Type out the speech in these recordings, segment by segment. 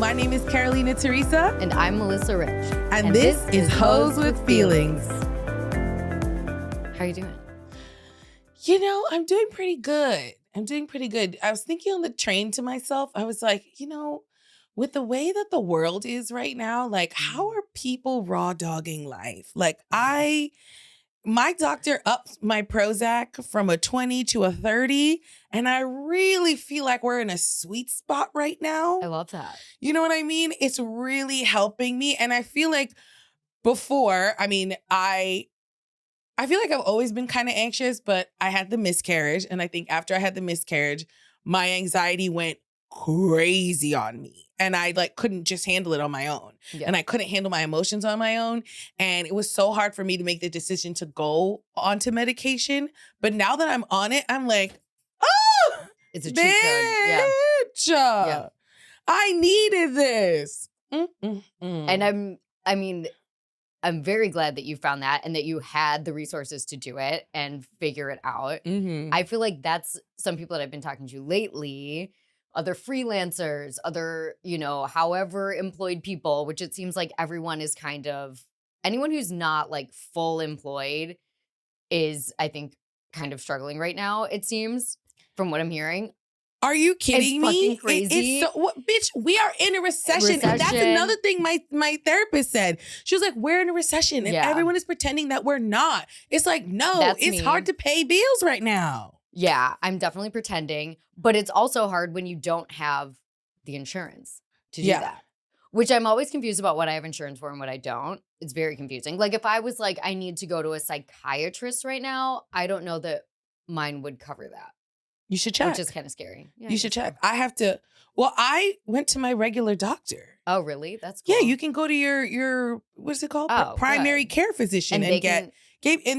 My name is Carolina Teresa. And I'm Melissa Rich. And this is Hoes with Feelings. How are you doing? You know, I'm doing pretty good. I was thinking on the train to myself, I was like, you know, with the way that the world is right now, like, how are people raw dogging life? Like, my doctor upped my Prozac from a 20 to a 30, and I really feel like we're in a sweet spot right now. I love that. You know what I mean? It's really helping me. And I feel like before, I feel like I've always been kind of anxious, but I had the miscarriage. And I think after I had the miscarriage, my anxiety went crazy on me. And I couldn't just handle it on my own. Yeah. And I couldn't handle my emotions on my own. And it was so hard for me to make the decision to go onto medication. But now that I'm on it, I'm like, oh, it's a cheat code. Yeah. I needed this. And I'm very glad that you found that and that you had the resources to do it and figure it out. Mm-hmm. I feel like that's some people that I've been talking to lately, other freelancers, other, however employed people, which it seems like everyone is kind of, anyone who's not like full employed is, I think, kind of struggling right now, it seems, from what I'm hearing. Are you kidding me? Fucking crazy. Bitch, we are in a recession. And that's another thing my therapist said. She was like, we're in a recession and everyone is pretending that we're not. It's like, no, it's hard to pay bills right now. Yeah, I'm definitely pretending. But it's also hard when you don't have the insurance to do that. Which I'm always confused about what I have insurance for and what I don't. It's very confusing. Like if I was like, I need to go to a psychiatrist right now, I don't know that mine would cover that. You should check. Which is kind of scary. Yeah, you should check. I went to my regular doctor. Oh, really? That's cool. Yeah, you can go to your what's it called? Primary care physician and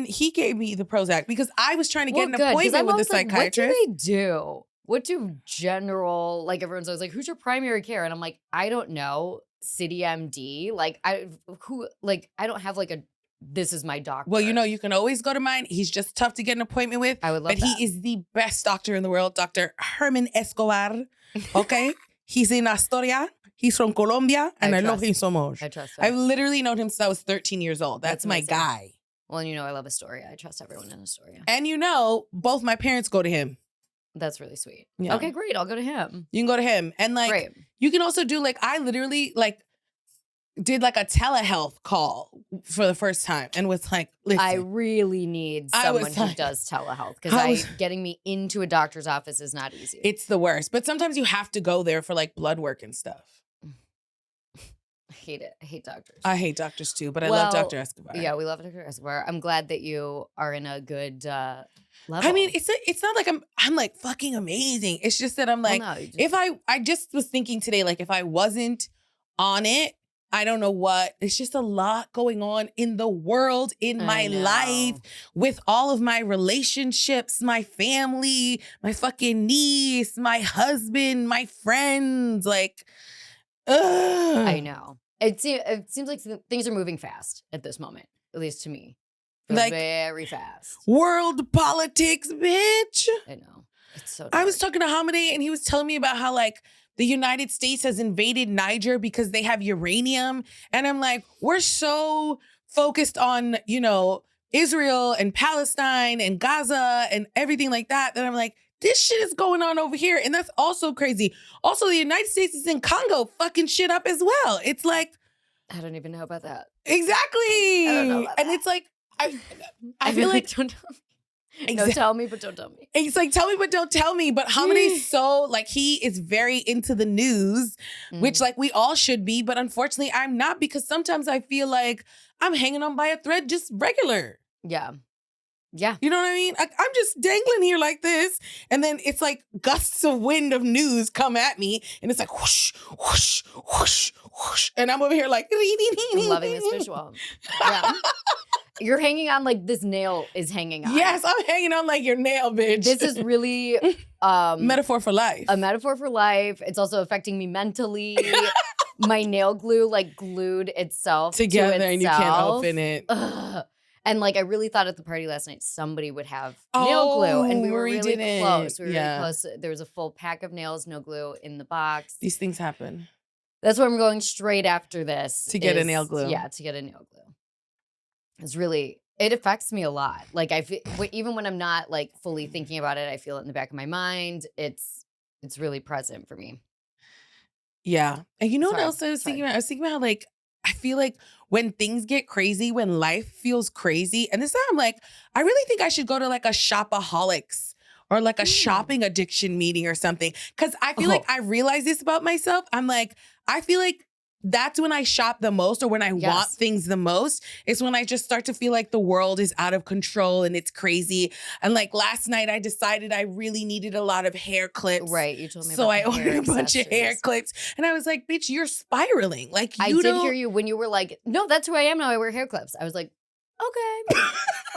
he gave me the Prozac because I was trying to get an appointment with a psychiatrist. What do they do? What do general, like everyone's always like, who's your primary care? And I'm like, I don't know. City MD. I don't have like a, this is my doctor. Well, you can always go to mine. He's just tough to get an appointment with. I would love that. But he is the best doctor in the world, Dr. Herman Escobar. Okay? He's in Astoria. He's from Colombia. And I love him so much. I trust him. I've literally known him since I was 13 years old. That's my guy. Well, and I love Astoria. I trust everyone in Astoria. And both my parents go to him. That's really sweet. Yeah. Okay, great. I'll go to him. You can go to him. And you can also do I literally did a telehealth call for the first time and was like, listen. I really need someone who does telehealth because getting me into a doctor's office is not easy. It's the worst. But sometimes you have to go there for blood work and stuff. I hate it. I hate doctors. I hate doctors too, but I love Dr. Escobar. Yeah, we love Dr. Escobar. I'm glad that you are in a good level. I mean, it's not like I'm fucking amazing. It's just that I'm if I just was thinking today, if I wasn't on it, I don't know what. It's just a lot going on in the world, in my life, with all of my relationships, my family, my fucking niece, my husband, my friends. I know. It seems like things are moving fast at this moment, at least to me. Very fast. World politics, bitch. I know. It's so dark. I was talking to Hamide and he was telling me about how the United States has invaded Niger because they have uranium. And I'm like, we're so focused on, Israel and Palestine and Gaza and everything like that I'm like, this shit is going on over here. And that's also crazy. Also, the United States is in Congo fucking shit up as well. It's I don't even know about that. Exactly. I don't know about and that. It's I feel like don't tell me. No, tell me, but don't tell me. It's tell me, but don't tell me. But Hamide's so, he is very into the news, which, we all should be. But unfortunately, I'm not because sometimes I feel like I'm hanging on by a thread just regular. Yeah. Yeah. You know what I mean? I'm just dangling here like this. And then it's gusts of wind of news come at me. And it's whoosh, whoosh, whoosh, whoosh. And I'm over here I'm loving this visual. Yeah. You're hanging on this nail is hanging on. Yes, I'm hanging on your nail, bitch. This is really metaphor for life. A metaphor for life. It's also affecting me mentally. My nail glue glued itself together to itself. And you can't open it. Ugh. And I really thought at the party last night somebody would have nail glue, and we were really close. We were really close. There was a full pack of nails, no glue in the box. These things happen. That's where I'm going straight after this. To get a nail glue. Yeah, to get a nail glue. It's really, it affects me a lot. Like I feel, even when I'm not like fully thinking about it, I feel it in the back of my mind. It's really present for me. Yeah. And you know what Sorry, else I was thinking about? I was thinking about like, I feel like when things get crazy, when life feels crazy, and this time I'm like, I really think I should go to like a shopaholics or like a shopping addiction meeting or something. Cause I feel like I realize this about myself. I'm like, I feel like that's when I shop the most or when I want things the most. Is when I just start to feel like the world is out of control and it's crazy. And like last night I decided I really needed a lot of hair clips. Right, you told me so about I the hair ordered a bunch of hair accessories. clips. And I was like, bitch, you're spiraling. Like I you did don't. hear you when you were like, no, that's who I am now. I wear hair clips. I was like, okay,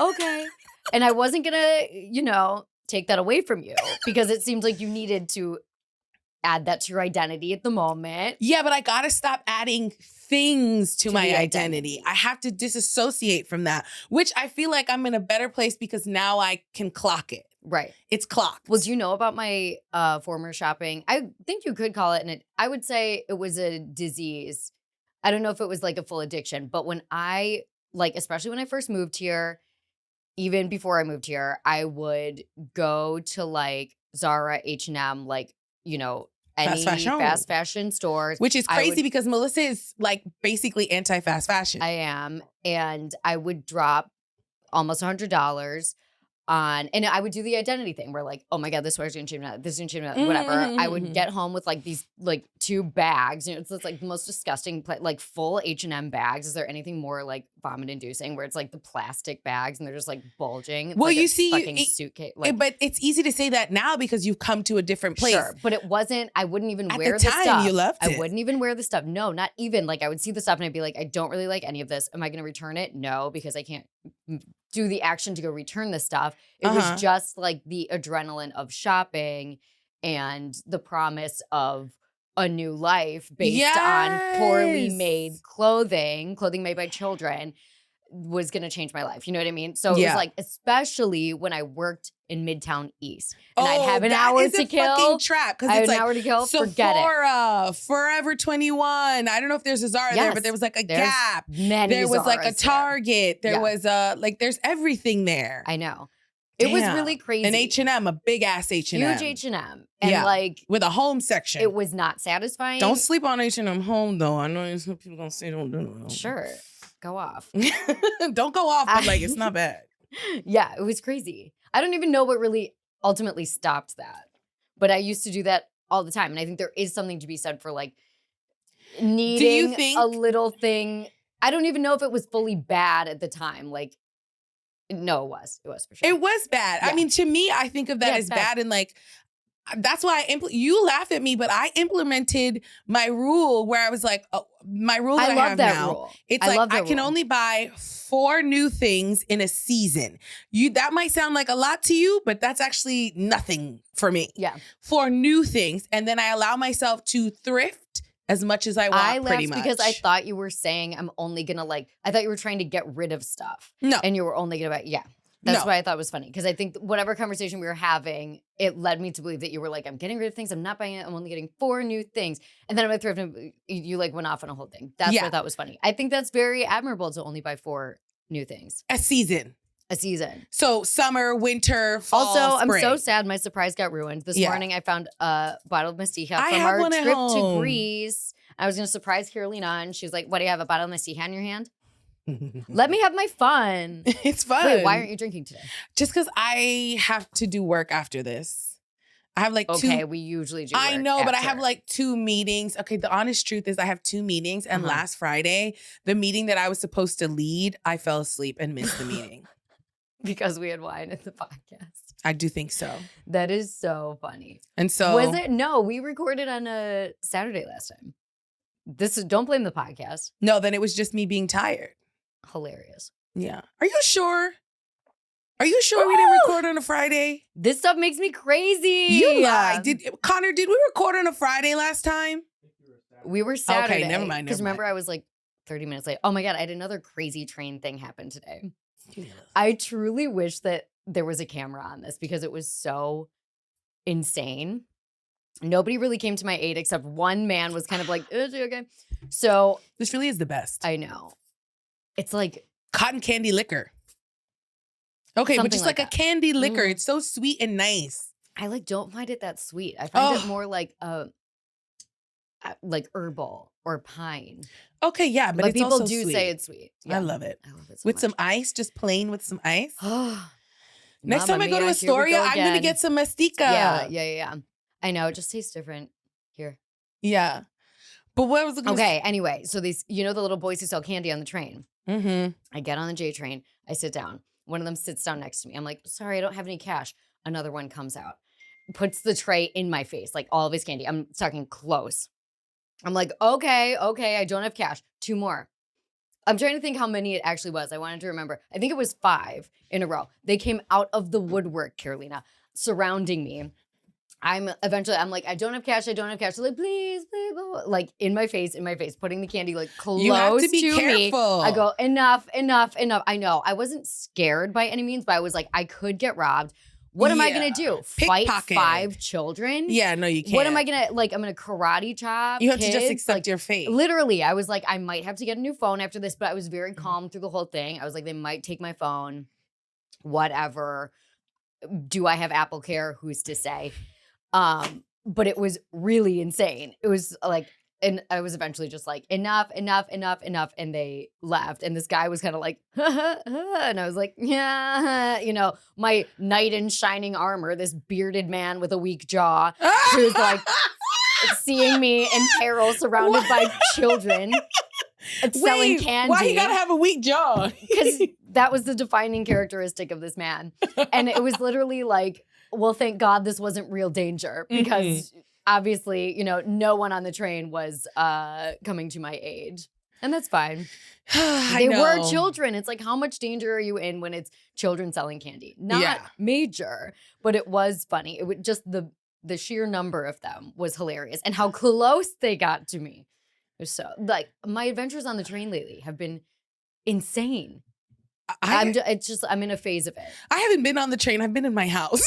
okay. And I wasn't gonna, take that away from you because it seems like you needed to add that to your identity at the moment. Yeah, but I gotta stop adding things to my identity. I have to disassociate from that, which I feel like I'm in a better place because now I can clock it. Right. It's clocked. Well, do you know about my former shopping? I think you could call it, and I would say it was a disease. I don't know if it was like a full addiction, but when I, like, especially when I first moved here, even before I moved here, I would go to like Zara, H&M, like, any fast fashion stores. Which is crazy because Melissa is like basically anti-fast fashion. I am. And I would drop almost $100 on, and I would do the identity thing where like, oh my God, this sweater's gonna change me out, this is gonna change me out, whatever. I would get home with like these like 2 bags. It's like the most disgusting, like full H&M bags. Is there anything more like vomit inducing where it's like the plastic bags and they're just like bulging? It's well, like you a see, fucking suitcase. Like, but it's easy to say that now because you've come to a different place. Sure, but it wasn't, I wouldn't even At wear the time, stuff. you loved it. I wouldn't even wear the stuff. No, not even. Like I would see the stuff and I'd be like, I don't really like any of this. Am I gonna return it? No, because I can't do the action to go return this stuff. It was just like the adrenaline of shopping and the promise of a new life based on poorly made clothing made by children was going to change my life. You know what I mean? So it was like, especially when I worked in Midtown East and I'd have an hour to kill. Fucking trap. I had an hour to kill. Forget it. Sephora, Forever 21. I don't know if there's a Zara there, but there was like a Gap. There was like a Target. There was like there's everything there. I know. It was really crazy. An H&M, a big ass H&M. Huge H&M. And like. With a home section. It was not satisfying. Don't sleep on H&M home though. I know some people gonna say don't do it. Sure. Go off. Don't go off, but like it's not bad. Yeah, it was crazy. I don't even know what really ultimately stopped that. But I used to do that all the time. And I think there is something to be said for like needing a little thing. I don't even know if it was fully bad at the time. Like, no, it was. It was for sure. It was bad. Yeah. I mean, to me, I think of that as bad. And like, that's why you laugh at me, but I implemented my rule where I was like, my rule that I have now. Rule. It's like I can only buy 4 new things in a season. That might sound like a lot to you, but that's actually nothing for me. Yeah. 4 new things. And then I allow myself to thrift as much as I want, pretty much. Because I thought you were saying I'm only going to I thought you were trying to get rid of stuff. No. And you were only going to That's why I thought it was funny. Because I think whatever conversation we were having, it led me to believe that you were like, I'm getting rid of things. I'm not buying it. I'm only getting 4 new things. And then I'm at thrift and you like went off on a whole thing. That's what I thought was funny. I think that's very admirable to only buy 4 new things. A season. So summer, winter, fall, spring. I'm so sad my surprise got ruined. This morning I found a bottle of Mastiha from our trip to Greece. I was going to surprise Carolina and she was like, what, do you have a bottle of Mastiha in your hand? Let me have my fun. It's fun. Wait, why aren't you drinking today? Just because I have to do work after this. I have like 2. Okay, we usually do work I know, after. but I have like 2 meetings. Okay, the honest truth is I have 2 meetings. And last Friday, the meeting that I was supposed to lead, I fell asleep and missed the meeting. Because we had wine at the podcast. I do think so. That is so funny. And so. Was it? No, we recorded on a Saturday last time. Don't blame the podcast. No, then it was just me being tired. Hilarious. Yeah. Are you sure? We didn't record on a Friday? This stuff makes me crazy. You lied. Connor, did we record on a Friday last time? We were Saturday. Okay, never mind. Because remember, I was like 30 minutes late. Oh my God, I had another crazy train thing happen today. I truly wish that there was a camera on this because it was so insane. Nobody really came to my aid except one man was kind of like, is she okay? So This really is the best. I know. It's like Cotton candy liquor. Okay, but something just like like a that. candy liquor. Mm. It's so sweet and nice. I like don't find it that sweet. I find it Oh, more like herbal or pine. okay, yeah, but But it's people also do sweet. say it's sweet. I Yeah, love it. I love it so With much. some ice, just plain with some ice. Next time Mamma I go to mia, here we Astoria, go I'm going to again. get some mastica. Yeah. I know, it just tastes different here. Yeah. But what was the Okay, anyway, so these, the little boys who sell candy on the train. Mm-hmm. I get on the J train, I sit down. One of them sits down next to me. I'm like, sorry, I don't have any cash. Another one comes out, puts the tray in my face, like all of his candy. I'm talking close. I'm like, okay, I don't have cash. 2 more. I'm trying to think how many it actually was. I wanted to remember. I think it was 5 in a row. They came out of the woodwork, Carolina, surrounding me. I'm like, I don't have cash. They're like, please, blah, blah. Like in my face, putting the candy like close You have to be me. careful. I go, enough. I know. I wasn't scared by any means, but I was like, I could get robbed. What am I gonna do? Fight Pickpocket. 5 children? Yeah, no, you can't. What am I gonna I'm gonna karate chop? You have to just kids? accept Like, your fate. Literally, I was like, I might have to get a new phone after this, but I was very Mm-hmm. calm through the whole thing. I was like, they might take my phone, whatever. Do I have Apple Care? Who's to say? But it was really insane. It was like, and I was eventually just like, enough. And they left. And this guy was kind of like, and I was like, yeah, my knight in shining armor, this bearded man with a weak jaw who's like seeing me in peril surrounded by children and selling candy. Why you gotta have a weak jaw? Because that was the defining characteristic of this man. And it was literally like, well, thank God this wasn't real danger because obviously, no one on the train was coming to my aid. And that's fine. They were children. It's like, how much danger are you in when it's children selling candy? Not major, but it was funny. It was just the sheer number of them was hilarious and how close they got to me. It was so like my adventures on the train lately have been insane. I'm in a phase of it. I haven't been on the train. I've been in my house.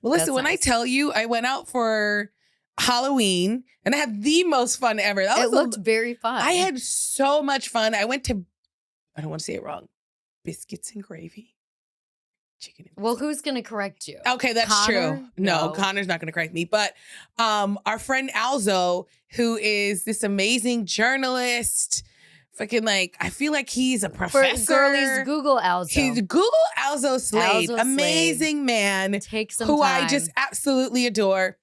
Well, listen, when nice. I tell you, I went out for Halloween and I had the most fun ever. It looked very fun. I had so much fun. I went to, I don't want to say it wrong, biscuits and gravy. Chicken and well, who's going to correct you? Okay, that's Connor? true. No, Connor's not going to correct me. But our friend Alzo, who is this amazing journalist, fucking like, I feel like he's a professor. For girlies, Google Alzo. He's Google Alzo Slade. Alzo Amazing man. Take some who time. I just absolutely adore.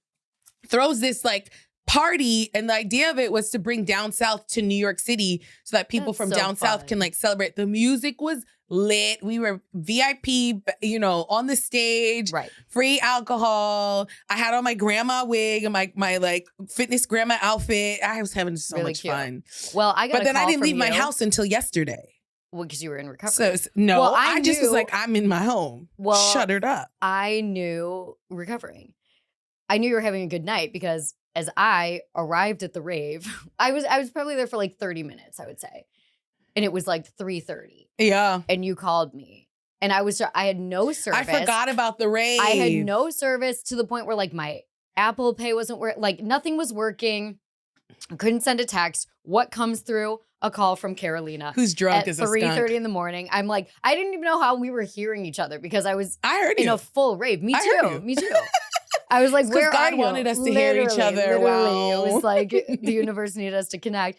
Throws this like party, and the idea of it was to bring down south to New York City so that people That's from so down south fun. can like celebrate. The music was lit. We were VIP, on the stage. Right. Free alcohol. I had on my grandma wig and my like fitness grandma outfit. I was having so Really much cute. fun. Well, I got But then I didn't from leave my you. house until yesterday. Well, because you were in recovery. So no, Well, I just was knew- like, I'm in my home. Well, shuttered up. I knew recovering. I knew you were having a good night because as I arrived at the rave, I was probably there for like 30 minutes, I would say. And it was like 3:30. Yeah. And you called me. And I had no service. I forgot about the rave. I had no service to the point where like my Apple Pay wasn't working. Like nothing was working. I couldn't send a text. What comes through? A call from Carolina. Who's drunk at as a 3:30 skunk. in the morning. I'm like, I didn't even know how we were hearing each other because I was I heard in you. a full rave. Me I heard too. you. Me too. I was like, It's 'cause where God are you? wanted us to hear each other. Literally. Wow. It was like the universe needed us to connect.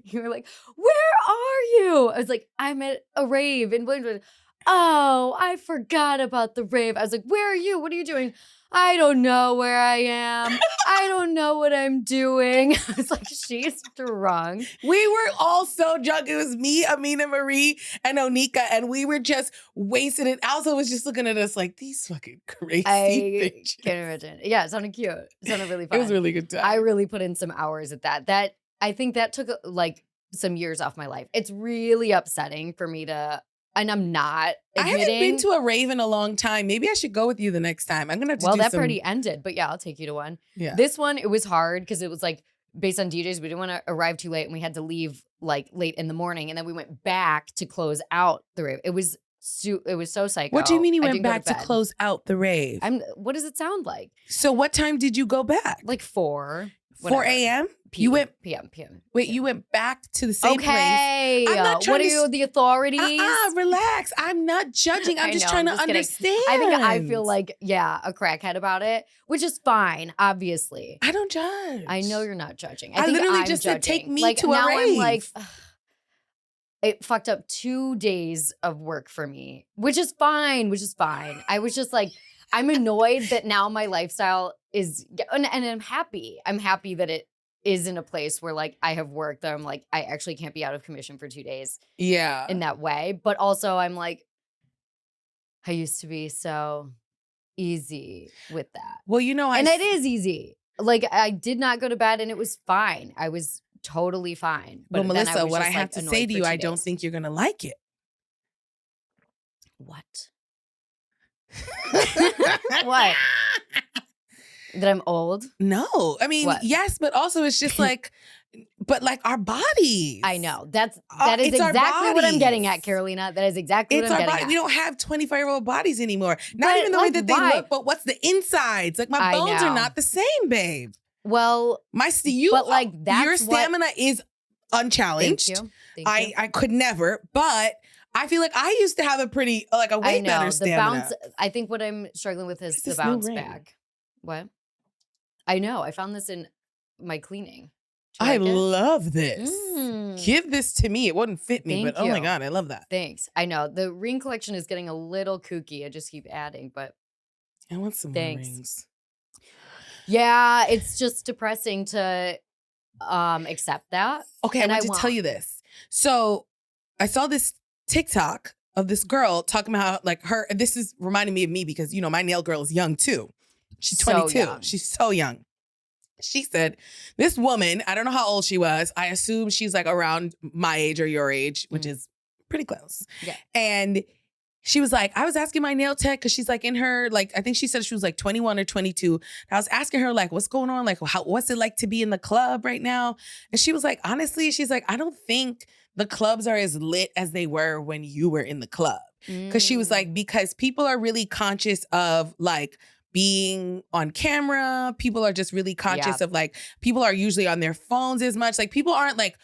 You were like, where are you? I was like, I'm at a rave in Williamsburg. Oh, I forgot about the rave. I was like, where are you? What are you doing? I don't know where I am. I don't know what I'm doing. I was like, she's drunk. We were all so drunk. It was me, Amina Marie, and Onika, and we were just wasted. And Alza was just looking at us like, these fucking crazy I bitches. can't imagine. Yeah, it sounded cute. It sounded really fun. It was a really good time. I really put in some hours at that. I think that took like some years off my life. It's really upsetting for me to, and I'm not admitting. I haven't been to a rave in a long time. Maybe I should go with you the next time. I'm gonna have to well, do that some... party ended, but yeah, I'll take you to one. Yeah. This one, it was hard because it was like based on DJs. We didn't want to arrive too late and we had to leave like late in the morning. And then we went back to close out the rave. It was It was so psycho. What do you mean you I went didn't go back to bed. close out the rave? What does it sound like? So what time did you go back? Like 4. 4 a.m.? PM, You went PM. Wait, you went back to the same place. Okay. I'm not trying what are to you, the authorities? Relax. I'm not judging. I'm I just know, trying I'm to just kidding. understand. I feel like, a crackhead about it, which is fine, obviously. I don't judge. I know you're not judging. I think literally I'm just judging. said take me like, to a now rave. I'm like, ugh, it fucked up 2 days of work for me, which is fine. I was just like, I'm annoyed that now my lifestyle is, and I'm happy. I'm happy that it is in a place where like I have work that I'm like, I actually can't be out of commission for 2 days. Yeah. In that way. But also I'm like, I used to be so easy with that. Well, and it is easy. Like I did not go to bed and it was fine. I was totally fine. But then Melissa, was what I just, have like, to annoyed say to for you, 2 I don't days. think you're going to like it. What? What? That I'm old? No. I mean, What? yes, but also it's just like, but like our bodies. I know. That is it's our exactly what I'm getting at, bodies. Carolina. That is exactly It's what I'm our getting body. at. We don't have 25-year-old bodies anymore. Not But, even the way like, that they why? look, but what's the insides? Like my I bones are know. not the same, babe. Well, but like that's your stamina is unchallenged. Thank you. I could never, but I feel like I used to have a pretty a way better the stamina. bounce. I think what I'm struggling with is the this new bounce ring? back. What? I know. I found this in my cleaning. Do I you like it? love this. Mm. Give this to me. It wouldn't fit me, Thank but oh my you. God, I love that. Thanks. I know the ring collection is getting a little kooky. I just keep adding, but I want some Thanks. more rings. yeah, it's just depressing to accept that. Okay, And I I want to tell won't. you this. So I saw this TikTok of this girl talking about how, like, her, and this is reminding me of me because, my nail girl is young too. She's So 22. young. She's so young. She said, this woman, I don't know how old she was. I assume she's like around my age or your age, which is pretty close. Yeah. And she was like, I was asking my nail tech because she's like in her, like, I think she said she was like 21 or 22. And I was asking her like, what's going on? Like, what's it like to be in the club right now? And she was like, honestly, she's like, I don't think the clubs are as lit as they were when you were in the club. Because she was like, because people are really conscious of like being on camera. People are just really conscious of like, people are usually on their phones as much. Like people aren't like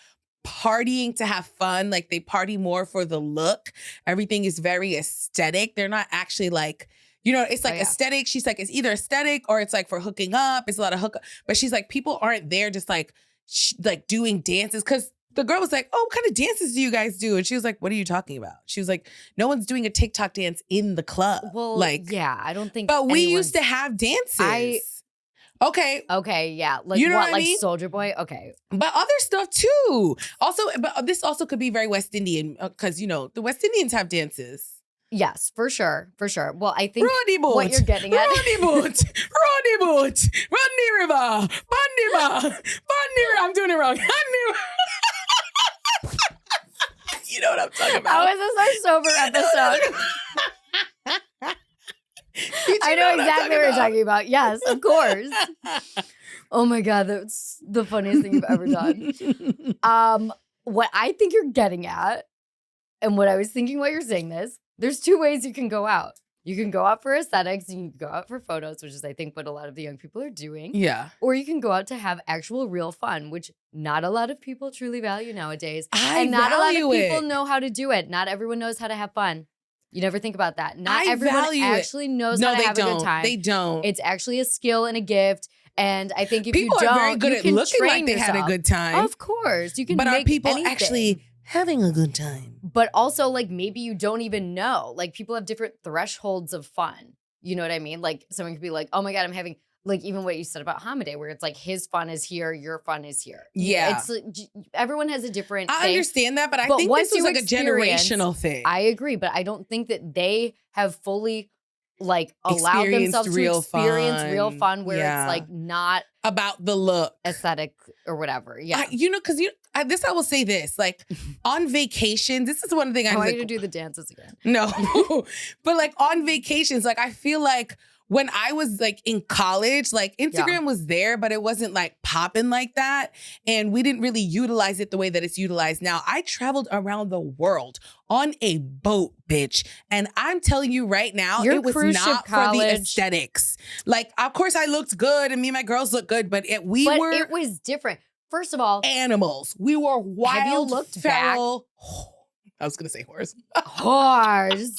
partying to have fun. Like they party more for the look. Everything is very aesthetic. They're not actually like, it's like aesthetic. She's like, it's either aesthetic or it's like for hooking up. It's a lot of hookup. But she's like, people aren't there just like, like doing dances. Cause the girl was like, oh, what kind of dances do you guys do? And she was like, what are you talking about? She was like, no one's doing a TikTok dance in the club. Well, like, yeah, I don't think. But we used to have dances. Okay, yeah. Like You know what I like mean? Soldier Boy? Okay. But other stuff too. Also, but this also could be very West Indian because, the West Indians have dances. Yes, for sure. Well, I think Roddy boat. what you're getting at. Roddy boat. Run the river. Bandy river. I'm doing it wrong. You know what I'm talking about. How is this our sober episode? I know exactly what you're talking about. Yes, of course. Oh my God, that's the funniest thing you've ever done. What I think you're getting at, and what I was thinking while you're saying this, there's 2 ways you can go out. You can go out for aesthetics and you can go out for photos, which is, I think, what a lot of the young people are doing. Yeah. Or you can go out to have actual real fun, which not a lot of people truly value nowadays. And not a lot of people know how to do it. Not everyone knows how to have fun. You never think about that. Not everyone actually knows how to have a good time. They don't. It's actually a skill and a gift. And I think if people you don't, are very good you at can looking train like they yourself. had a good time. Of course. You can but make are people anything. actually having a good time? But also, like, maybe you don't even know. Like, people have different thresholds of fun. You know what I mean? Like, someone could be like, oh my God, I'm having, like, even what you said about Hamide, where it's like his fun is here, your fun is here. Yeah. It's everyone has a different I thing. understand that, but I But think once this was you like a generational thing. I agree, but I don't think that they have fully, like, allowed themselves to experience real fun where it's, like, not about the look. aesthetic or whatever. Yeah. Because I will say this, like on vacation, this is one thing I I want like, you to do the dances again. No, but like on vacations, like I feel like when I was like in college, like Instagram was there, but it wasn't like popping like that. And we didn't really utilize it the way that it's utilized now. I traveled around the world on a boat, bitch. And I'm telling you right now, Your it was cruise ship not for the college. aesthetics. Like, of course I looked good and me and my girls looked good, but But were it was different. First of all, animals. We were wild, have you looked feral. I was going to say horse. Whores.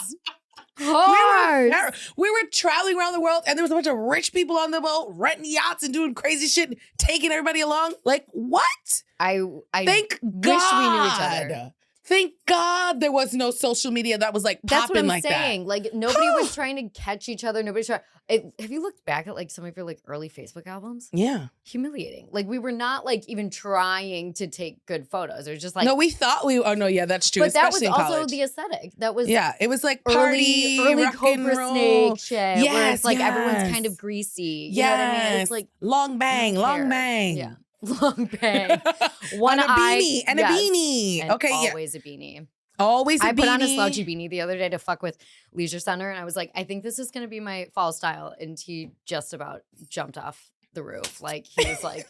We were traveling around the world and there was a bunch of rich people on the boat renting yachts and doing crazy shit, taking everybody along. Like, what? I Thank wish God. we knew each other. Thank God there was no social media that was like That's what popping I'm like saying. that. Like nobody was trying to catch each other. Nobody's trying. Have you looked back at like some of your like early Facebook albums? Yeah. Humiliating. Like we were not like even trying to take good photos. It was just like no, we thought we. Oh no, yeah, that's true. But that was especially in also college. the aesthetic. That was It was like party, early rock and Cobra roll. Snake shit. Yes, where it's like everyone's yes. kind of greasy. You know what I mean? It's like long bang, I don't long care. bang. Yeah. Long bang. One and a eye. beanie. And yes. a beanie. And okay, yeah. always a beanie. Always a beanie. I put on a slouchy beanie the other day to fuck with Leisure Center, and I was like, I think this is going to be my fall style. And he just about jumped off the roof. Like, he was like,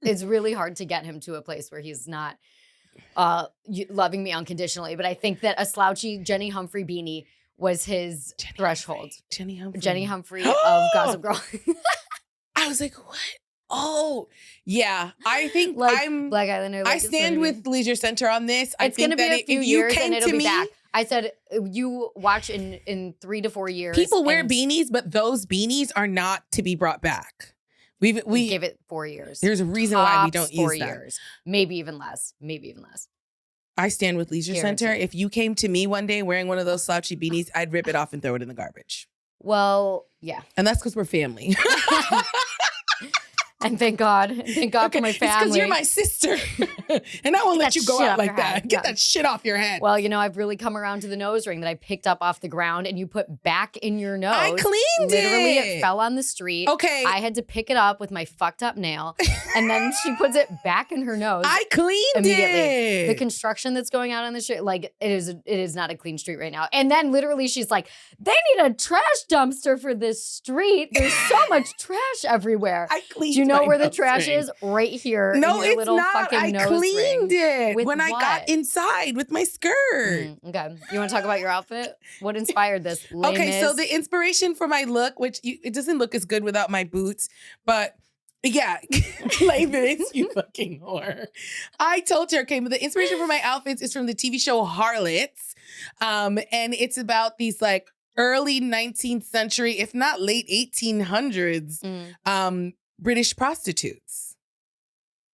it's really hard to get him to a place where he's not loving me unconditionally. But I think that a slouchy Jenny Humphrey beanie was his threshold. Jenny Humphrey. Jenny Humphrey of Gossip Girl. I was like, what? Oh, yeah. I think like, I'm Black Islander. Like I stand with Leisure Center on this. I It's think going to be that a few if you years came and it'll to be me, back. I said, you watch in 3 to 4 years. people wear beanies, but those beanies are not to be brought back. We give it 4 years. There's a reason why we don't Tops 4 use that. years. Maybe even less. Maybe even less. I stand with Leisure Center. Guaranteed. If you came to me one day wearing one of those slouchy beanies, I'd rip it off and throw it in the garbage. Well, yeah. And that's because we're family. And thank God. Thank God for my family. It's because you're my sister. And I won't let you go shit out off like your that. head. Get Yeah. that shit off your head. Well, you know, I've really come around to the nose ring that I picked up off the ground and you put back in your nose. I cleaned Literally, it. it fell on the street. Okay. I had to pick it up with my fucked up nail. And then she puts it back in her nose. I cleaned immediately. it. The construction that's going on the street, like it is not a clean street right now. And then literally she's like, they need a trash dumpster for this street. There's so much trash everywhere. I cleaned Do you know my where the nose trash ring. is? Right here. No, in your it's little not. fucking I nose cleaned ring. it With when I what? got inside with my skirt. Okay. You want to talk about your outfit? What inspired this? Okay, so the inspiration for my look, which it doesn't look as good without my boots, but yeah, Lavis, you fucking whore. I told her, okay, but the inspiration for my outfits is from the TV show Harlots. And it's about these like early 19th century, if not late 1800s, British prostitutes.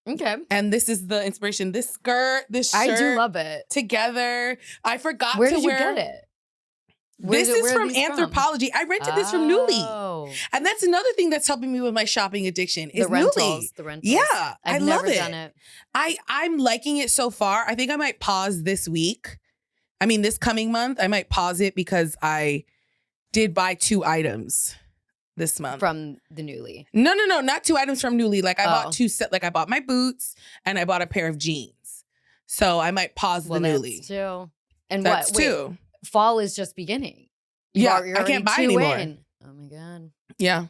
Okay. And this is the inspiration. This skirt, this shirt. I do love it. Together. I forgot Where to did you wear. get it? This is from Anthropology. I rented this from Nuuly. Oh. And that's another thing that's helping me with my shopping addiction is The rentals. Nuuly. The rentals. Yeah, I've I love never it. done it. I'm liking it so far. I think I might pause this week. I mean, this coming month, I might pause it because I did buy 2 items this month. From the Nuuly. No, not 2 items from Nuuly. Like I bought Oh. 2 set. Like I bought my boots and I bought a pair of jeans. So I might pause the Nuuly. That's 2. And That's what? Wait, 2. fall is just beginning. Yeah, You're I can't already buy 2 anymore. in. Oh my God. Yeah.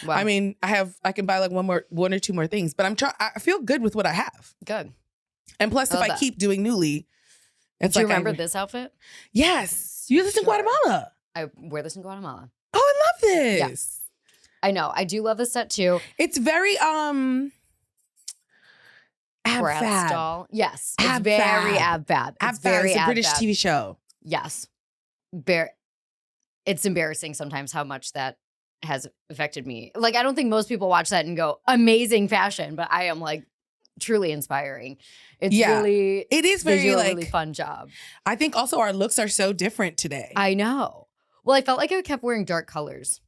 Wow. I mean, I can buy like one or 2 more things, but I feel good with what I have. Good. And plus, if Love I that. keep doing Nuuly, it's Do you like remember this outfit? Yes, you live in Sure. Guatemala. I wear this in Guatemala. Oh, I love this. I know. I do love this set too. It's very ab Bratz fab. doll. Yes. It's Ab very fab. ab fab. Ab It's fab. very It's a ab British fab. TV show. Yes. It's embarrassing sometimes how much that has affected me. Like, I don't think most people watch that and go, amazing fashion, but I am like truly inspiring. It's really, It is they very do a like. really fun job. I think also our looks are so different today. I know. Well, I felt like I kept wearing dark colors.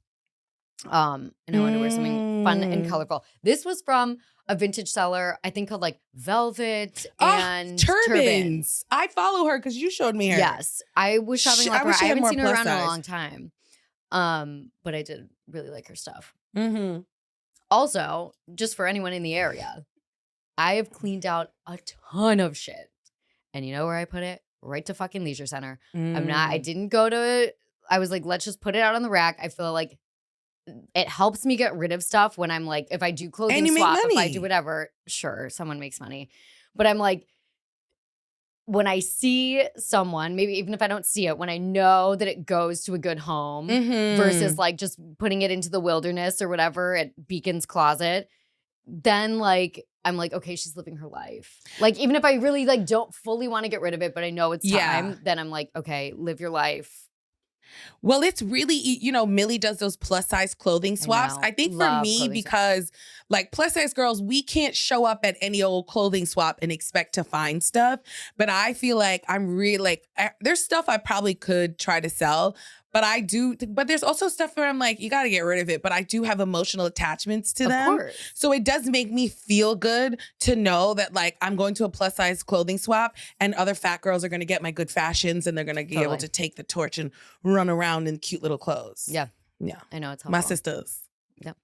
And I wanted to wear something fun and colorful. This was from a vintage seller, I think called like Velvet and turbans. I follow her because you showed me her. Yes. I was shopping I like her. wish she I had haven't more seen her plus around in a size. long time. But I did really like her stuff. Mm-hmm. Also, just for anyone in the area, I have cleaned out a ton of shit. And you know where I put it? Right to fucking Leisure Center. I didn't go to I was like, let's just put it out on the rack. I feel like it helps me get rid of stuff when I'm like, if I do And clothing you make swap, if I money. do whatever, sure, someone makes money. But I'm like, when I see someone, maybe even if I don't see it, when I know that it goes to a good home versus like just putting it into the wilderness or whatever at Beacon's Closet, then like I'm like, okay, she's living her life. Like even if I really like don't fully want to get rid of it, but I know it's time, then I'm like, okay, live your life. Well, it's really, you know, Millie does those plus size clothing swaps. I think for Love me, clothing because like plus size girls, we can't show up at any old clothing swap and expect to find stuff. But I feel like I'm really like, there's stuff I probably could try to sell. But I do, but there's also stuff where I'm like, you got to get rid of it. But I do have emotional attachments to them. Of course. So it does make me feel good to know that like I'm going to a plus size clothing swap and other fat girls are going to get my good fashions and they're going to be able to take the torch and run around in cute little clothes. Yeah. Yeah. I know it's helpful. My sisters. Yep.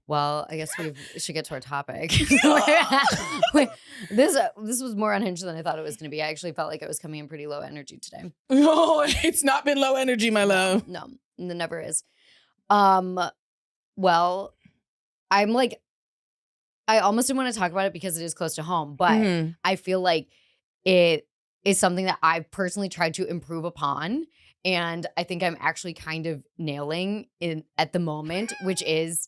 Well, I guess we should get to our topic. This was more unhinged than I thought it was going to be. I actually felt like I was coming in pretty low energy today. No, it's not been low energy, my love. No, it never is. Well, I'm like, I almost didn't want to talk about it because it is close to home, but I feel like it is something that I've personally tried to improve upon. And I think I'm actually kind of nailing it at the moment, which is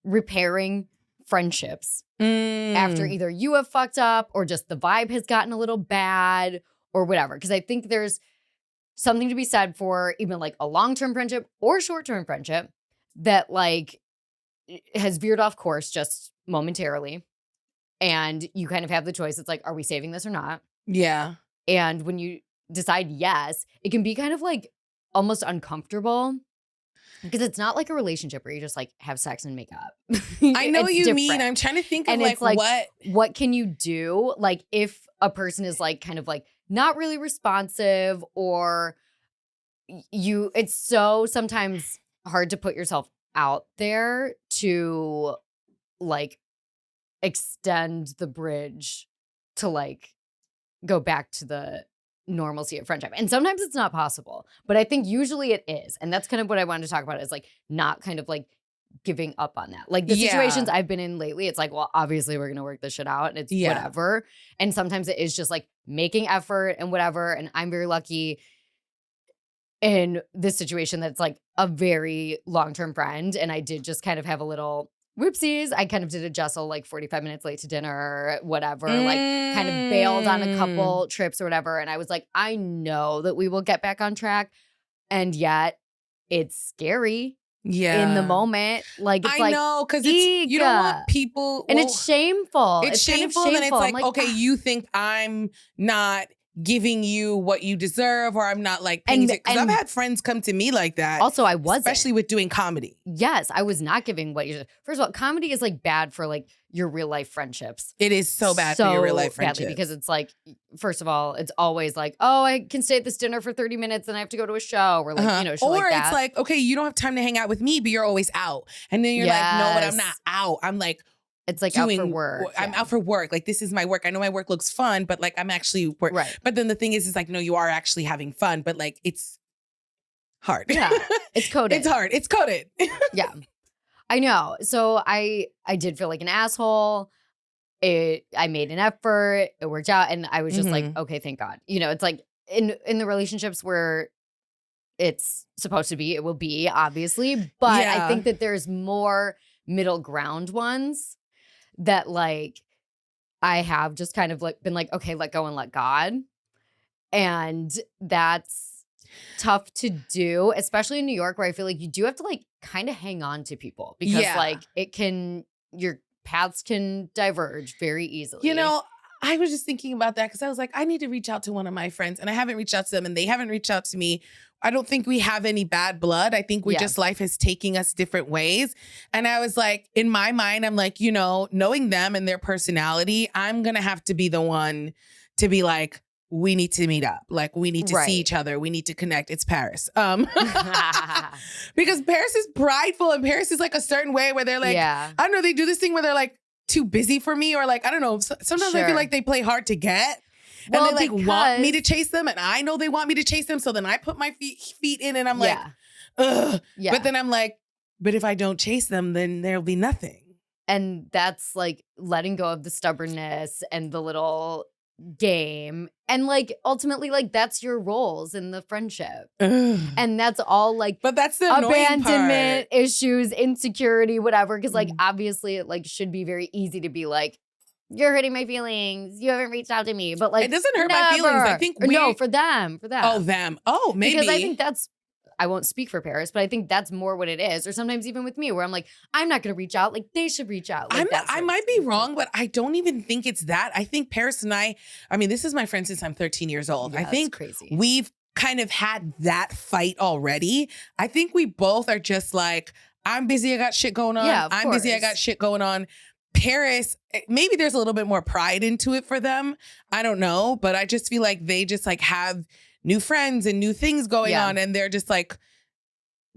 repairing friendships after either you have fucked up or just the vibe has gotten a little bad or whatever. Because I think there's something to be said for even like a long-term friendship or short-term friendship that like has veered off course just momentarily. And you kind of have the choice. It's like, are we saving this or not? Yeah. And when you decide yes, it can be kind of like almost uncomfortable. Because it's not like a relationship where you just like have sex and make up. I know what you mean. I'm trying to think of like what can you do? Like if a person is like kind of like not really responsive or it's so sometimes hard to put yourself out there to like extend the bridge to like go back to the normalcy of friendship. And sometimes it's not possible, but I think usually it is. And that's kind of what I wanted to talk about is like not kind of like giving up on that. Like the situations I've been in lately, it's like, well, obviously we're going to work this shit out and it's whatever. And sometimes it is just like making effort and whatever. And I'm very lucky in this situation that's like a very long-term friend. And I did just kind of have a little whoopsies. I kind of did a Jessel like 45 minutes late to dinner, whatever, like kind of bailed on a couple trips or whatever. And I was like, I know that we will get back on track. And yet it's scary in the moment. Like, it's I know, because you don't want people. And it's shameful. It's shameful. Kind of And it's like, okay, you think I'm not giving you what you deserve, or I'm not like paying because I've had friends come to me like that. Also, I wasn't. Especially with doing comedy. Yes, I was not giving what you. First of all, comedy is like bad for like your real life friendships. It is so bad for your real life friendships. Because it's like, first of all, it's always like, oh, I can stay at this dinner for 30 minutes and I have to go to a show or like, shit or like that. It's like, okay, you don't have time to hang out with me, but you're always out. And then you're like, no, but I'm not out. I'm like, it's like out for work. I'm out for work. Like, this is my work. I know my work looks fun, but like, I'm actually work. Right. But then the thing is like, no, you are actually having fun, but like, it's hard. Yeah. It's coded. It's hard. It's coded. Yeah. I know. So I did feel like an asshole. I made an effort. It worked out. And I was just like, okay, thank God. It's like in the relationships where it's supposed to be, it will be, obviously. But I think that there's more middle ground ones that like I have just kind of like been like, okay, let go and let God. And that's tough to do, especially in New York, where I feel like you do have to like kind of hang on to people because like your paths can diverge very easily. I was just thinking about that because I was like, I need to reach out to one of my friends and I haven't reached out to them and they haven't reached out to me. I don't think we have any bad blood. I think just life is taking us different ways. And I was like, in my mind, I'm like, knowing them and their personality, I'm going to have to be the one to be like, we need to meet up. Like, we need to see each other. We need to connect. It's Paris. Because Paris is prideful and Paris is like a certain way where they're like, I don't know, they do this thing where they're like too busy for me or like, I don't know. Sometimes I feel like they play hard to get. And Well, they like want me to because chase them, and I know they want me to chase them. So then I put my feet in, and I'm like, yeah, ugh. yeah. But then I'm like, but if I don't chase them, then there'll be nothing. And that's like letting go of the stubbornness and the little game. And like ultimately, like that's your roles in the friendship. Ugh. And that's all like But that's the annoying abandonment part. issues, insecurity, whatever. Cause like obviously it like should be very easy to be like, you're hurting my feelings. You haven't reached out to me. But like It doesn't hurt my feelings. I think Or no, for them. Oh, them. Oh, maybe. Because I think that's, I won't speak for Paris, but I think that's more what it is. Or sometimes even with me, where I'm like, I'm not going to reach out. Like they should reach out. Like, I might be wrong, but I don't even think it's that. I think Paris and I mean, this is my friend since I'm 13 years old. Yeah, I think crazy. we've kind of had that fight already. I think we both are just like, I'm busy, I got shit going on. Yeah, I'm busy, I got shit going on. Paris, maybe there's a little bit more pride into it for them. I don't know, but I just feel like they just like have new friends and new things going on, and they're just like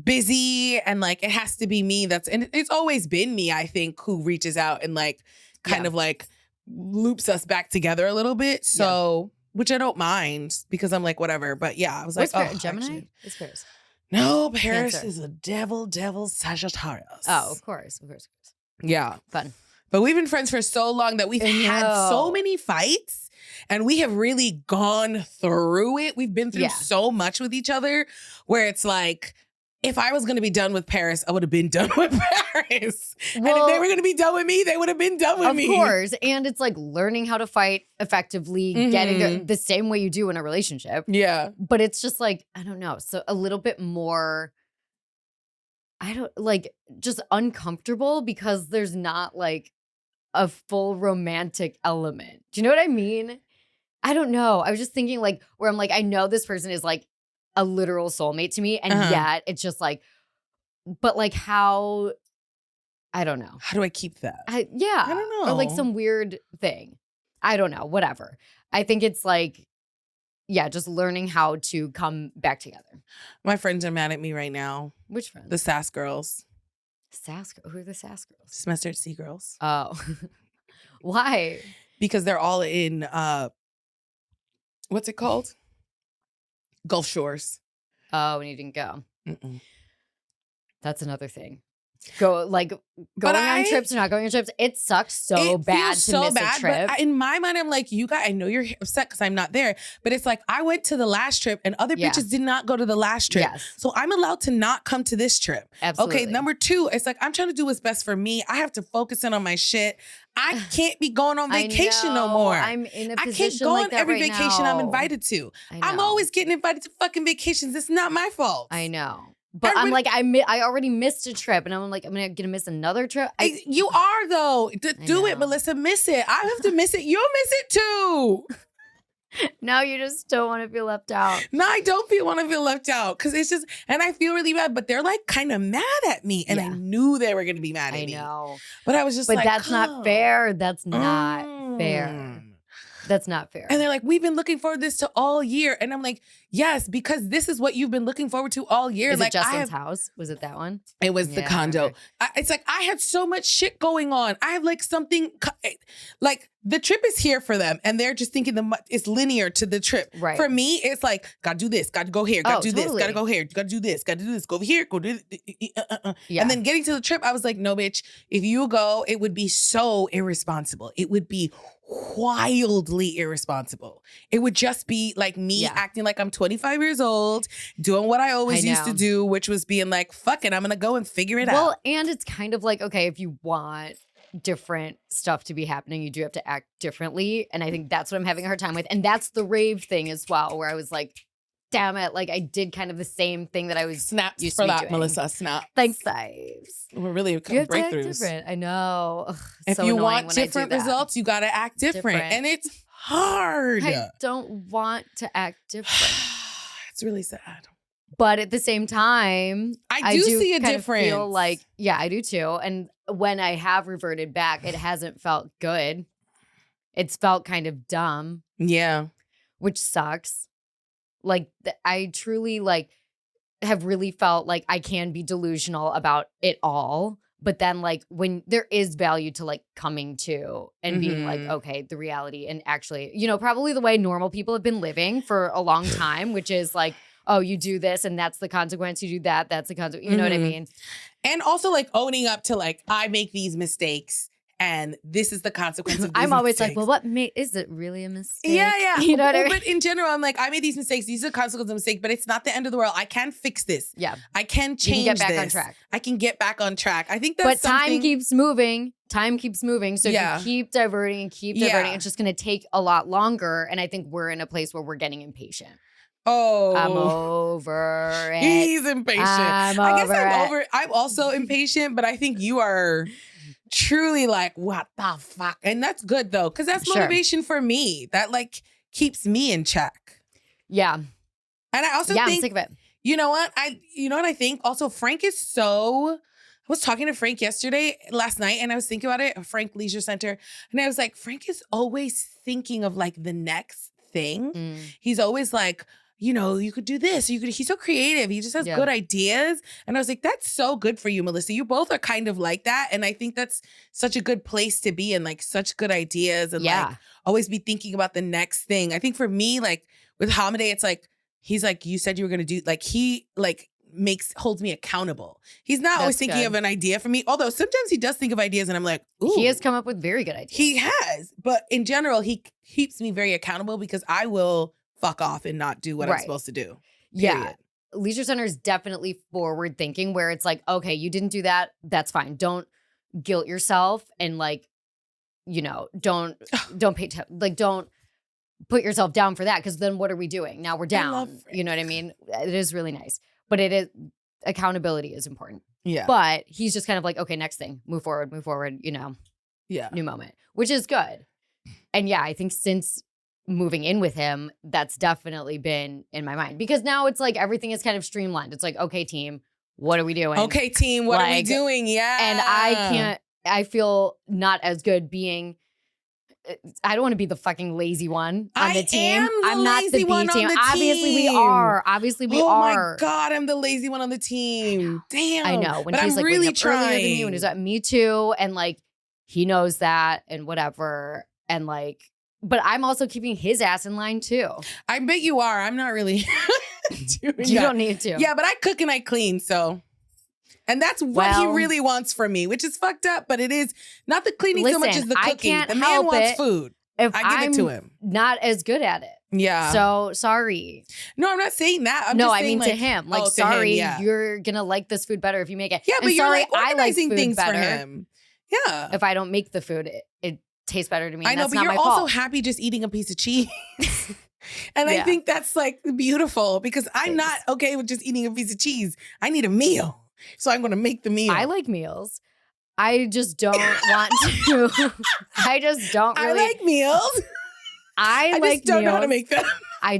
busy, and like it has to be me and it's always been me, I think, who reaches out and like kind of like loops us back together a little bit. So which I don't mind because I'm like, whatever. But yeah, I was like, oh, Gemini? It's Paris. No, Paris Cancer. is a devil Sagittarius. Oh, of course. Yeah. Fun. But we've been friends for so long that we've had so many fights, and we have really gone through it. We've been through so much with each other where it's like, if I was going to be done with Paris, I would have been done with Paris. Well, and if they were going to be done with me, they would have been done with me. Of course. And it's like learning how to fight effectively, getting there the same way you do in a relationship. Yeah. But it's just like, I don't know. So a little bit more, just uncomfortable because there's not like a full romantic element. Do you know what I mean? I don't know. I was just thinking like, where I'm like, I know this person is like a literal soulmate to me. And yet it's just like, but like how, I don't know. How do I keep that? I don't know. Or like some weird thing. I don't know. Whatever. I think it's like, just learning how to come back together. My friends are mad at me right now. Which friends? The Sass girls. Who are the Sass girls? Semester at Sea girls. Oh. Why? Because they're all in, what's it called? Gulf Shores. Oh, and you didn't go. Mm-mm. That's another thing. Going on trips or not going on trips, it sucks so bad to miss a trip. But in my mind, I'm like, you guys, I know you're upset because I'm not there, but it's like I went to the last trip and other bitches did not go to the last trip. Yes. So I'm allowed to not come to this trip. Absolutely. Okay, number two, it's like I'm trying to do what's best for me. I have to focus in on my shit. I can't be going on vacation no more. I'm in a position I can't go like on that every right vacation now. I'm invited to. I I'm know. always getting invited to fucking vacations. It's not my fault. I know. But I'm like, I already missed a trip, and I'm like, I'm gonna miss another trip. You are though. Do it, Melissa. Miss it. I have to miss it. You'll miss it too. No, you just don't want to feel left out. No, I don't want to feel left out because it's just, and I feel really bad. But they're like kind of mad at me, and I knew they were gonna be mad at me. I know, but I was just, but that's not fair. That's not fair. That's not fair. And they're like, we've been looking forward to this to all year. And I'm like, yes, because this is what you've been looking forward to all year. Is like it Justin's house? Was it that one? It was the condo. Okay. It's like, I had so much shit going on. I have like something, like the trip is here for them. And they're just thinking it's linear to the trip. Right. For me, it's like, gotta do this, gotta go here, gotta do totally. this, gotta go here, gotta do this, gotta do this, go over here, go do this. Yeah. And then getting to the trip, I was like, no, bitch, if you go, it would be so irresponsible. It would be wildly irresponsible. It would just be like me acting like I'm 25 years old, doing what I always used to do, which was being like, fuck it, I'm gonna go and figure it out. Well, and it's kind of like, okay, if you want different stuff to be happening, you do have to act differently. And I think that's what I'm having a hard time with. And that's the rave thing as well, where I was like, damn it, like I did kind of the same thing that I was snaps used for to be that, doing. Melissa. Snaps. Thanks, Ives. We're really You have to act breakthroughs. different. I know. Ugh, If so you annoying want when I do different that. results, you gotta act different. And it's hard. I don't want to act different. It's really sad. But at the same time, I do see a kind of difference. Feel like, yeah, I do too. And when I have reverted back, it hasn't felt good. It's felt kind of dumb. Yeah. Which sucks. Like I truly like have really felt like I can be delusional about it all. But then like when there is value to like coming to and being like, Mhm. okay, the reality and actually, probably the way normal people have been living for a long time, which is like, oh, you do this and that's the consequence. You do that, that's the consequence. You know what I Mhm. mean? And also like owning up to like, I make these mistakes and this is the consequence of these I'm always like, mistakes. well, is it really a mistake? Yeah, yeah. You know what I Well, mean? but in general, I'm like, I made these mistakes. These are the consequences of mistake, but it's not the end of the world. I can fix this. Yeah. I can change You can get back on this. track. I can get back on track. I think that's But something. time keeps moving. Time keeps moving. So Yeah. if you keep diverting and keep diverting, Yeah. it's just going to take a lot longer. And I think we're in a place where we're getting impatient. Oh, I'm over it. He's impatient. I'm I guess over I'm it. over. I'm also impatient, but I think you are truly like, what the fuck? And that's good though, because that's Sure. motivation for me. That like keeps me in check. Yeah. And I also I'm think, sick of it. you know what I think? Also, Frank is so. I was talking to Frank last night, and I was thinking about it, Frank Leisure Center, and I was like, Frank is always thinking of like the next thing. He's always like, you could do this. He's so creative. He just has good ideas. And I was like, that's so good for you, Melissa. You both are kind of like that. And I think that's such a good place to be in, like such good ideas and like always be thinking about the next thing. I think for me, like with Hamide, it's like, he's like, you said you were going to do, like he like holds me accountable. He's not always thinking of an idea for me. Although sometimes he does think of ideas and I'm like, ooh. He has come up with very good ideas. He has. But in general, he keeps me very accountable because I will fuck off and not do what I'm supposed to do. Period. Yeah. Leisure Center is definitely forward thinking where it's like, okay, you didn't do that. That's fine. Don't guilt yourself and like, don't put yourself down for that. Because then what are we doing? Now we're down. You know what I mean? It is really nice. But accountability is important. Yeah. But he's just kind of like, okay, next thing, move forward, Yeah. new moment, which is good. And yeah, I think since moving in with him, that's definitely been in my mind because now it's like everything is kind of streamlined. It's like, okay, team, what are we doing? Okay, team, what are we doing? Yeah. And I feel not as good being, I don't want to be the fucking lazy one on the team. I'm not the B team. Obviously we are. Oh my God, I'm the lazy one on the team. Damn. I know. When but he's I'm like really waking up earlier than me, trying. when he's at me too. And like, he knows that and whatever. And like, but I'm also keeping his ass in line too. I bet you are. I'm not really doing that. You don't need to. Yeah, but I cook and I clean, so. And that's what he really wants from me, which is fucked up, but it is not the cleaning so much as the cooking. The man wants food. If I give it to him. Not as good at it. Yeah. So sorry. No, I'm not saying that. I'm no, just I saying mean to him. Like, to sorry, him, you're gonna like this food better if you make it. Yeah, and but you're sorry, like organizing things for him. Yeah. If I don't make the food, it tastes better to me. I know, that's but not you're my also fault. happy just eating a piece of cheese. And I think that's like beautiful because I'm not okay with just eating a piece of cheese. I need a meal. So I'm going to make the meal. I like meals. I just don't want to. I just don't really. I like meals. I just don't know how to meals. make them. I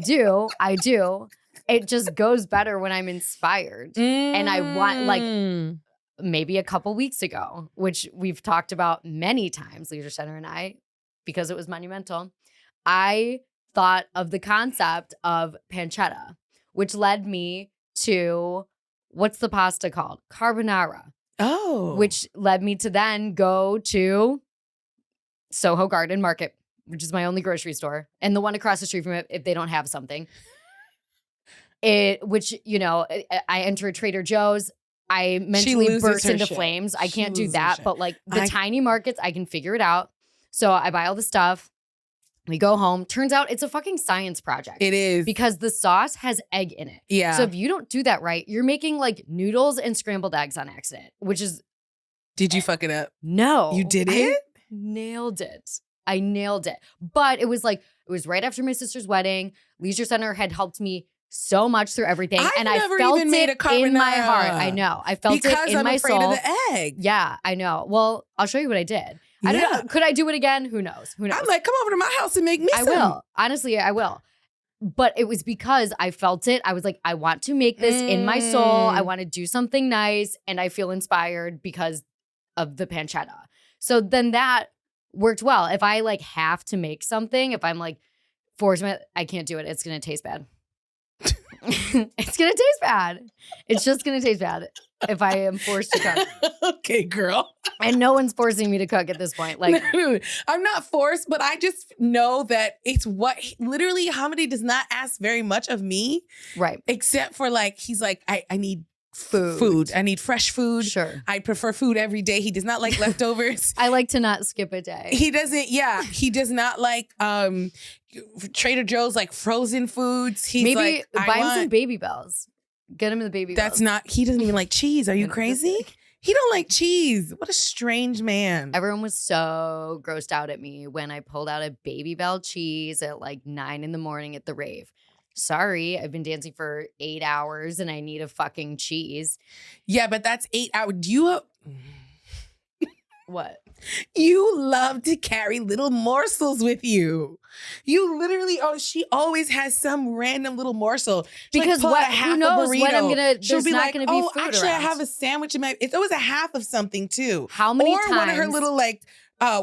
do. It just goes better when I'm inspired. And I want like maybe a couple weeks ago, which we've talked about many times, Leisure Center and I, because it was monumental. I thought of the concept of pancetta, which led me to what's the pasta called? Carbonara. Oh. Which led me to then go to Soho Garden Market, which is my only grocery store, and the one across the street from it if they don't have something. I enter Trader Joe's. I mentally burst into flames. I can't do that, but like the tiny markets, I can figure it out. So I buy all the stuff. We go home. Turns out it's a fucking science project. It is. Because the sauce has egg in it. Yeah. So if you don't do that right, you're making like noodles and scrambled eggs on accident, which is. Did you fuck it up? No. You did it? Nailed it. I nailed it. But it was right after my sister's wedding. Leisure Center had helped me so much through everything. I've and never I felt even made a it in my carbonara. heart. I know. I felt because it in I'm my afraid soul. of the egg. Yeah, I know. Well, I'll show you what I did. I don't know. Could I do it again? Who knows? I'm like, come over to my house and make me some. I will. Honestly, I will. But it was because I felt it. I was like, I want to make this in my soul. I want to do something nice. And I feel inspired because of the pancetta. So then that worked well. If I like have to make something, if I'm like forced, I can't do it. It's going to taste bad. It's going to taste bad. It's just going to taste bad if I am forced to cook. Okay, girl. And no one's forcing me to cook at this point. Like, No, I'm not forced, but I just know that it's what literally Hamidi does not ask very much of me. right. Except for like, he's like, I need Food. I need fresh food. Sure. I prefer food every day. He does not like leftovers. I like to not skip a day. He does not like Trader Joe's like frozen foods. He's Maybe like, buy him some Baby Bells. Get him the Baby That's Bells. not, he doesn't even like cheese. Are you crazy? He don't like cheese. What a strange man. Everyone was so grossed out at me when I pulled out a Baby Bell cheese at like 9 a.m. at the rave. Sorry, I've been dancing for 8 hours and I need a fucking cheese. Yeah, but that's 8 hours. What? You love to carry little morsels with you. You literally, she always has some random little morsel. She'll Because pull out what? a half Who knows a burrito. when I'm gonna? She'll There's be not like, gonna be food actually, around. I have a sandwich in my. It's always a half of something too. How many or times? one of her little like,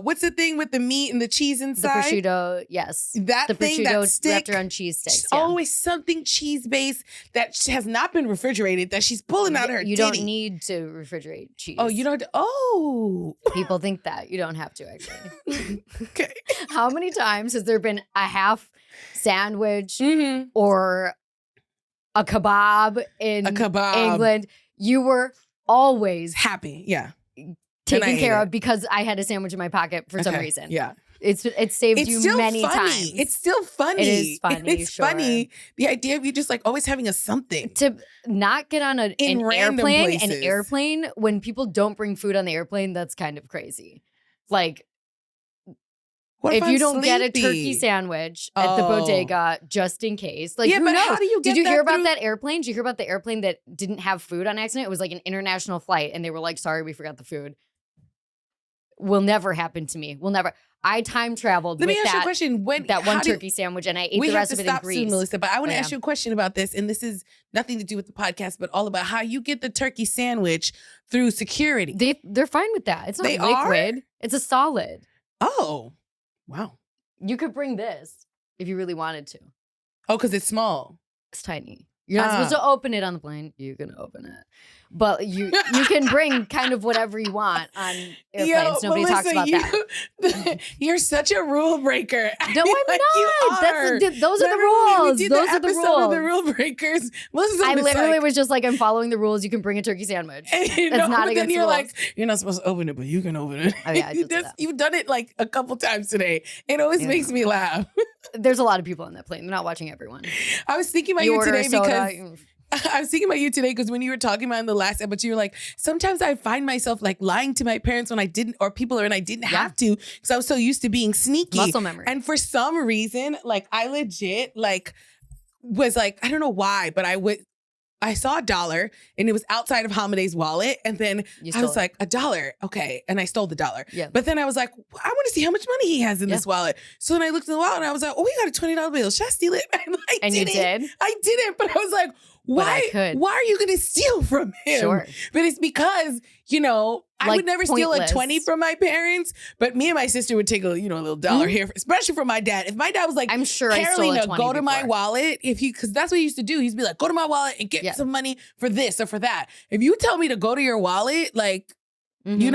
what's the thing with the meat and the cheese The inside? prosciutto, yes. That The thing, prosciutto that stick. wrapped around cheese sticks. She's Yeah. always something cheese based that has not been refrigerated that she's pulling out her. You titty. don't need to refrigerate cheese. Oh, you don't. Oh, People think that. You don't have to, actually. okay. How many times has there been a half sandwich Mm-hmm. or a kebab in A kebab. England? You were always Happy, yeah. taken ate care it. of because I had a sandwich in my pocket for some Okay, reason. Yeah. It saved It's you still many funny. times. It's still funny. It is funny, It's sure. funny. The idea of you just like always having a something. To not get on an random airplane, places. when people don't bring food on the airplane, that's kind of crazy. Like, What if I'm you don't get a sleepy? turkey sandwich at the Oh. bodega just in case, like, Yeah, who but knows? how do you get Did you that hear about through- that airplane? Did you hear about the airplane that didn't have food on accident? It was like an international flight, and they were like, "Sorry, we forgot the food." Will never happen to me. Will never. I time traveled Let with me ask you a that question. that one turkey sandwich, and I ate we the have rest to of it in stop Greece. soon, Melissa, but I want to Yeah. ask you a question about this, and this is nothing to do with the podcast, but all about how you get the turkey sandwich through security. They're fine with that. It's not They are? liquid. It's a solid. Oh, wow. You could bring this if you really wanted to. Oh, because it's small. It's tiny. You're not supposed to open it on the plane. You can open it. But you can bring kind of whatever you want on airplanes. Nobody talks about that. You're such a rule breaker. I No, mean, I'm like, not. you are. Those are the Remember when we rules. did Those the are the episode of the rules. rule breakers. Melissa's I always literally like, was just like, I'm following the rules. You can bring a turkey sandwich. That's not but against then the you're rules. like, you're not supposed to open it, but you can open it. Oh, yeah, I did say that. You've done it like a couple times today. It always Yeah. makes me laugh. There's a lot of people on that plane. They're not watching everyone. I was thinking about You you order a today soda. because I was thinking about you today because when you were talking about in the last episode, you were like, sometimes I find myself like lying to my parents when I didn't, or people, and I didn't have to because I was so used to being sneaky. Muscle memory. And for some reason, like I legit like was like, I don't know why, but I saw $1 and it was outside of Hamide's wallet. And then You I was stole like, $1. Okay. And I stole the $1. Yeah. But then I was like, I want to see how much money he has in this wallet. So then I looked in the wallet and I was like, oh, we got a $20 bill. Should I steal it? And you did? I didn't. But I was like, But I why? could. Why are you going to steal from him? Sure. But it's because, I Like, would never steal a pointless. 20 from my parents, but me and my sister would take a little dollar here, especially from my dad. If my dad was like, I'm sure I stole a Carolina, 20 go to my before. wallet, because that's what he used to do. He'd be like, go to my wallet and get Yeah. some money for this or for that. If you tell me to go to your wallet, like, Mhm.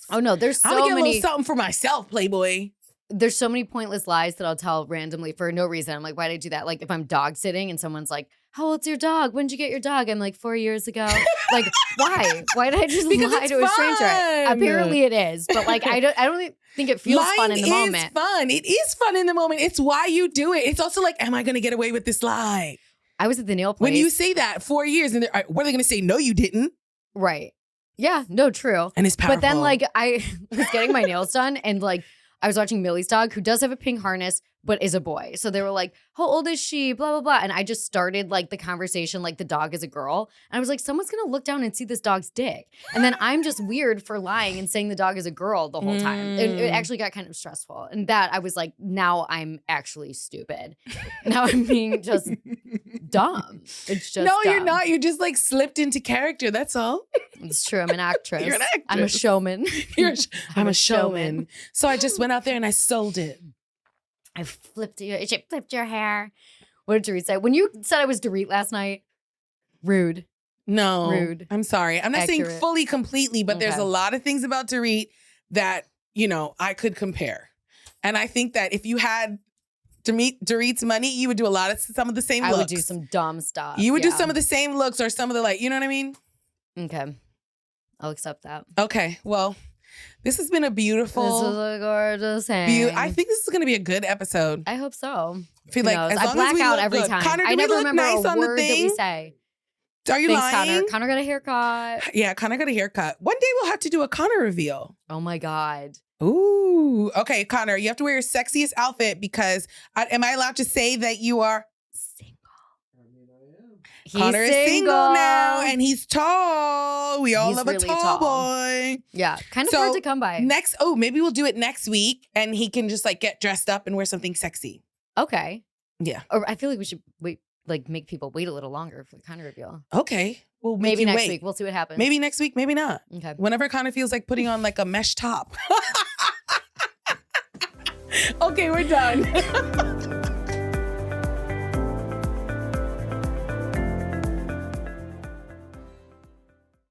Oh no, there's I'm gonna so get a many. little something for myself, Playboy. There's so many pointless lies that I'll tell randomly for no reason. I'm like, why did I do that? Like if I'm dog sitting and someone's like, how old's your dog? When did you get your dog? I'm like, 4 years ago. Like, why? Why did I just Because lie it's to a stranger? fun. Apparently it is, but like I don't think it feels fun in the Lying moment. is fun. It is fun in the moment. It's why you do it. It's also like, am I gonna get away with this lie? I was at the nail place. When you say that 4 years, and what are they gonna say? No, you didn't. Right. Yeah, no, true. And it's powerful. But then like I was getting my nails done and like I was watching Millie's dog, who does have a pink harness, but is a boy. So they were like, how old is she? Blah, blah, blah. And I just started like the conversation like the dog is a girl. And I was like, someone's going to look down and see this dog's dick. And then I'm just weird for lying and saying the dog is a girl the whole time. It actually got kind of stressful. And that I was like, now I'm actually stupid. Now I'm being just dumb. It's just no, you're dumb. not. You just like slipped into character. That's all. It's true. I'm an actress. You're an I'm a actress. showman. I'm a showman. So I just went out there and I sold it. I flipped your hair. What did Dorit say? When you said I was Dorit last night, rude. No, Rude. I'm sorry. I'm not saying Accurate. fully completely, but there's Okay. a lot of things about Dorit that, you know, I could compare. And I think that if you had Dorit's money, you would do some of the same looks. I would do some dumb stuff. You would do some of the same looks or some of the like, you know what I mean? Okay. I'll accept that. Okay. Well, this has been a beautiful. This is a gorgeous hang. I think this is going to be a good episode. I hope so. I feel Who like knows? as I long black as we out look every good. time. Connor, do I we never look remember nice a on the word that thing? we say. Are you Thanks, lying? Connor. Connor got a haircut. Yeah, Connor got a haircut. One day we'll have to do a Connor reveal. Oh my God. Ooh. Okay, Connor, you have to wear your sexiest outfit because am I allowed to say that you are Single. Connor is single now and he's tall. We all He's love really a tall boy. Yeah. Kind of hard to come by. Maybe we'll do it next week and he can just like get dressed up and wear something sexy. Okay. Yeah. Or I feel like we should wait, like make people wait a little longer for the Connor reveal. Okay. Well, Maybe next week. We'll see what happens. Maybe next week, maybe not. Okay. Whenever Connor feels like putting on like a mesh top. Okay, we're done.